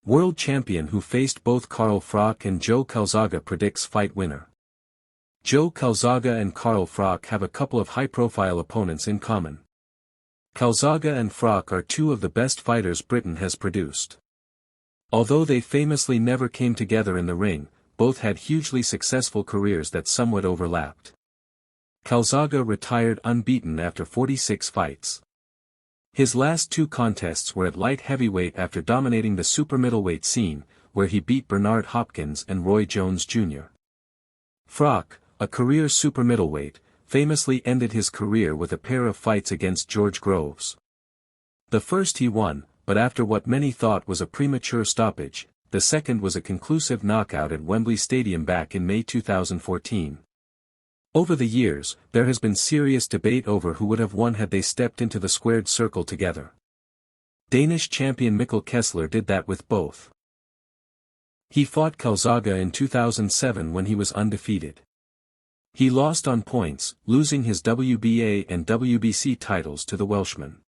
World champion who faced both Froch and Joe Calzaghe predicts fight winner. Joe Calzaghe and Froch have a couple of high-profile opponents in common. Calzaghe and Froch are two of the best fighters Britain has produced. Although they famously never came together in the ring, both had hugely successful careers that somewhat overlapped. Calzaghe retired unbeaten after 46 fights. His last two contests were at light heavyweight after dominating the super middleweight scene, where he beat Bernard Hopkins and Roy Jones Jr. Froch, a career super middleweight, famously ended his career with a pair of fights against George Groves. The first he won, but after what many thought was a premature stoppage, the second was a conclusive knockout at Wembley Stadium back in May 2014. Over the years, there has been serious debate over who would have won had they stepped into the squared circle together. Danish champion Mikkel Kessler did that with both. He fought Calzaghe in 2007 when he was undefeated. He lost on points, losing his WBA and WBC titles to the Welshman.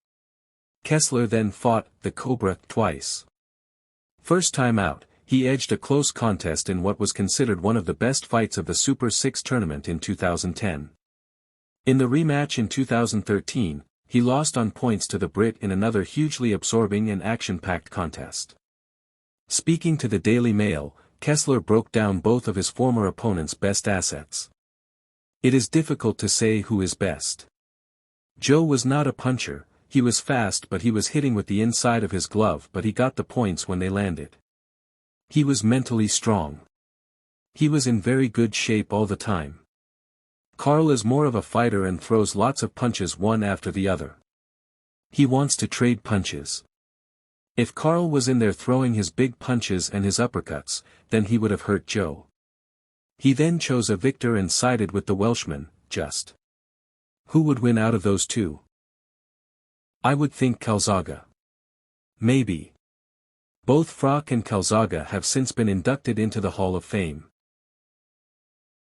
Kessler then fought the Cobra twice. First time out, he edged a close contest in what was considered one of the best fights of the Super 6 tournament in 2010. In the rematch in 2013, he lost on points to the Brit in another hugely absorbing and action-packed contest. Speaking to the Daily Mail, Kessler broke down both of his former opponents' best assets. It is difficult to say who is best. Joe was not a puncher, he was fast but he was hitting with the inside of his glove but he got the points when they landed. He was mentally strong. He was in very good shape all the time. Carl is more of a fighter and throws lots of punches one after the other. He wants to trade punches. If Carl was in there throwing his big punches and his uppercuts, then he would have hurt Joe. He then chose a victor and sided with the Welshman, just. Who would win out of those two? I would think Calzaghe. Maybe. Both Froch and Calzaghe have since been inducted into the Hall of Fame.